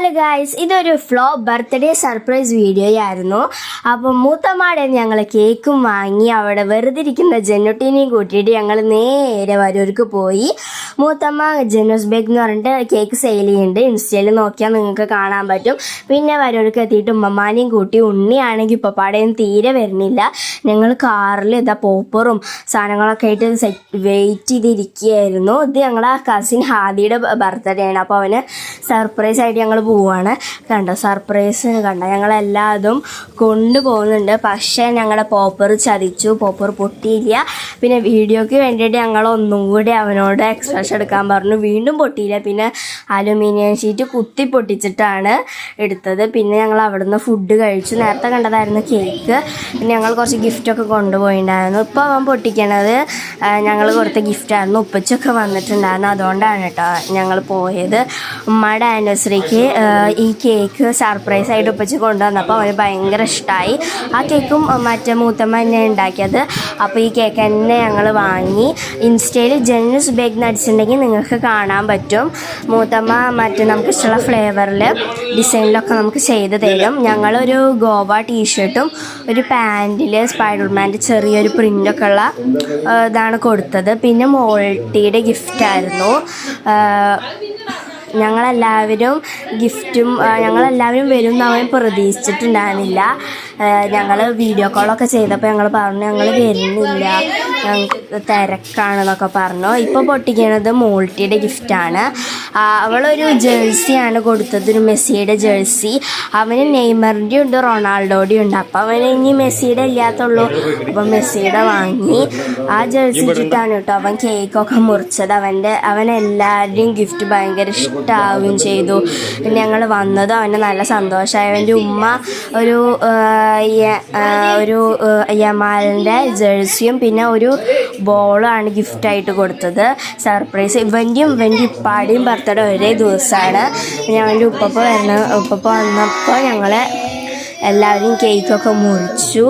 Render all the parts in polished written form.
Hello guys, ഇതൊരു birthday surprise video ആയിരുന്നു. അപ്പോൾ മൂത്തമ്മാടെ ഞങ്ങൾ കേക്കും വാങ്ങി അവിടെ വെറുതെ ഇരിക്കുന്ന ജെന്നുട്ടീനെയും കൂട്ടിയിട്ട് ഞങ്ങൾ നേരെ വരൂർക്ക് പോയി. മൂത്തമ്മ ജെന്നൂസ് ബേക്ക് എന്ന് പറഞ്ഞിട്ട് കേക്ക് സെയിൽ ചെയ്യുന്നുണ്ട്. ഇൻസ്റ്റയിൽ നോക്കിയാൽ നിങ്ങൾക്ക് കാണാൻ പറ്റും. പിന്നെ വരൂർക്ക് എത്തിയിട്ട് ഉമ്മമാനെയും കൂട്ടി. ഉണ്ണിയാണെങ്കിൽ ഇപ്പപ്പാടെയും തീരെ വരുന്നില്ല. ഞങ്ങൾ കാറിൽ പോപ്പറും സാധനങ്ങളൊക്കെ ആയിട്ട് വെയിറ്റ് ചെയ്തിരിക്കുകയായിരുന്നു. ഇത് ഞങ്ങളെ കസിൻ ഹാദിയുടെ ബർത്ത്ഡേ ആണ്. അപ്പോൾ അവന് സർപ്രൈസ് ആയിട്ട് ഞങ്ങൾ പോവാണ്. കണ്ടോ, സർപ്രൈസ് കണ്ടോ, ഞങ്ങളെല്ലാതും കൊണ്ടുപോകുന്നുണ്ട്. പക്ഷേ ഞങ്ങളുടെ പോപ്പർ ചതിച്ചു, പോപ്പർ പൊട്ടിയില്ല. പിന്നെ വീഡിയോയ്ക്ക് വേണ്ടിയിട്ട് ഞങ്ങൾ ഒന്നും കൂടി അവനോട് എക്സ്പ്രഷൻ എടുക്കാൻ പറഞ്ഞു. വീണ്ടും പൊട്ടിയില്ല. പിന്നെ അലുമിനിയം ഷീറ്റ് കുത്തി പൊട്ടിച്ചിട്ടാണ് എടുത്തത്. പിന്നെ ഞങ്ങൾ അവിടെ നിന്ന് ഫുഡ് കഴിച്ചു. നേരത്തെ കണ്ടതായിരുന്നു കേക്ക്. പിന്നെ ഞങ്ങൾ കുറച്ച് ഗിഫ്റ്റൊക്കെ കൊണ്ടുപോയിട്ടുണ്ടായിരുന്നു. ഇപ്പോൾ അവൻ പൊട്ടിക്കണത് ഞങ്ങൾ കൊടുത്ത ഗിഫ്റ്റായിരുന്നു. ഉപ്പച്ചൊക്കെ വന്നിട്ടുണ്ടായിരുന്നു. അതുകൊണ്ടാണ് കേട്ടോ ഞങ്ങൾ പോയത്. ഉമ്മയുടെ ആനിവേഴ്സറിക്ക് ഈ കേക്ക് സർപ്രൈസ് ആയിട്ട് ഉപ്പച്ച് കൊണ്ടുവന്നപ്പോൾ അവന് ഭയങ്കര ഇഷ്ടമായി. ആ കേക്കും മറ്റേ മൂത്തമ്മ തന്നെ ഉണ്ടാക്കിയത്. അപ്പോൾ ഈ കേക്ക് തന്നെ ഞങ്ങൾ വാങ്ങി. ഇൻസ്റ്റയിൽ ജെന്നൂസ് ബേക്ക് നടിച്ചിട്ടുണ്ടെങ്കിൽ നിങ്ങൾക്ക് കാണാൻ പറ്റും. മൂത്തമ്മ നമുക്ക് ഇഷ്ടമുള്ള ഫ്ലേവറിൽ ഡിസൈനിലൊക്കെ നമുക്ക് ചെയ്ത് തരും. ഞങ്ങളൊരു ഗോവ ടീഷർട്ടും ഒരു പാൻറ്റിൽ സ്പൈഡർമാൻ്റെ ചെറിയൊരു പ്രിൻ്റൊക്കെ ഉള്ള ഇതാണ് കൊടുത്തത്. പിന്നെ മോൾട്ടിയുടെ ഗിഫ്റ്റായിരുന്നു. ഞങ്ങളെല്ലാവരും വരും എന്ന് അവൻ പ്രതീക്ഷിച്ചിട്ടുണ്ടായിരുന്നില്ല. ഞങ്ങൾ വീഡിയോ കോളൊക്കെ ചെയ്തപ്പോൾ ഞങ്ങൾ പറഞ്ഞു ഞങ്ങൾ വരുന്നില്ല, ഞങ്ങൾക്ക് തിരക്കാണെന്നൊക്കെ പറഞ്ഞു. ഇപ്പോൾ പൊട്ടിക്കുന്നത് മോൾട്ടിയുടെ ഗിഫ്റ്റാണ്. അവളൊരു ജേഴ്സിയാണ് കൊടുത്തത്, ഒരു മെസ്സിയുടെ ജേഴ്സി. അവന് നെയ്മറിൻ്റെ ഉണ്ട്, റൊണാൾഡോയുടെ ഉണ്ട്. അപ്പോൾ അവന് ഇനി മെസ്സിയുടെ ഇല്ലാത്തുള്ളൂ. അപ്പോൾ മെസ്സിയുടെ വാങ്ങി. ആ ജേഴ്സി ഇട്ടിട്ടാണ് കേട്ടോ അവൻ കേക്കൊക്കെ മുറിച്ചത്. അവനെല്ലാവരുടെയും ഗിഫ്റ്റ് ഭയങ്കര ഇഷ്ടമാവുകയും ചെയ്തു. പിന്നെ ഞങ്ങൾ വന്നതും അവന് നല്ല സന്തോഷമായി. അവൻ്റെ ഉമ്മ ഒരു യമാലിൻ്റെ ജേഴ്സിയും പിന്നെ ഒരു ബോളാണ് ഗിഫ്റ്റായിട്ട് കൊടുത്തത്. സർപ്രൈസ്. ഇവൻ്റെ ഇപ്പാടിയും ബർത്ത്ഡേ ഒരേ ദിവസമാണ്. അവൻ്റെ ഉപ്പപ്പ വന്നപ്പോൾ ഞങ്ങൾ എല്ലാവരും കേക്കൊക്കെ മുറിച്ചു.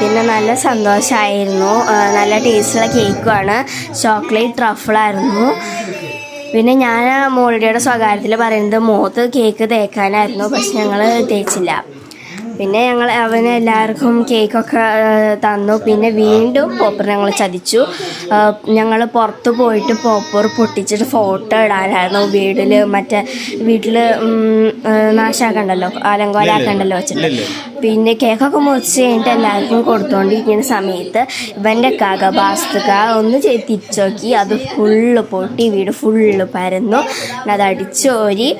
പിന്നെ നല്ല സന്തോഷമായിരുന്നു. നല്ല ടേസ്റ്റുള്ള കേക്കുമാണ്. ചോക്ലേറ്റ് ട്രഫിളായിരുന്നു. പിന്നെ ഞാൻ മോളുടെ സ്വകാര്യത്തിൽ പറയുന്നത് മുഖത്ത് കേക്ക് തേക്കാനായിരുന്നു. പക്ഷെ ഞങ്ങൾ തേച്ചില്ല. പിന്നെ അവന് എല്ലാവർക്കും കേക്കൊക്കെ തന്നു. പിന്നെ വീണ്ടും പോപ്പർ ഞങ്ങൾ ചതിച്ചു. ഞങ്ങൾ പുറത്ത് പോയിട്ട് പോപ്പർ പൊട്ടിച്ചിട്ട് ഫോട്ടോ ഇടാനായിരുന്നു. വീട്ടിൽ നാശാക്കണ്ടല്ലോ, അലങ്കോലാക്കണ്ടല്ലോ വെച്ചിട്ട്. പിന്നെ കേക്കൊക്കെ മുറിച്ച് കഴിഞ്ഞിട്ട് എല്ലാവർക്കും കൊടുത്തുകൊണ്ടിരിക്കുന്ന സമയത്ത് ഇവൻ്റെ ബാസ്തുക ഒന്ന് തിരിച്ചു നോക്കി. അത് ഫുള്ള് പൊട്ടി, വീട് ഫുള്ള് പരന്നു. അത് അടിച്ചോരി.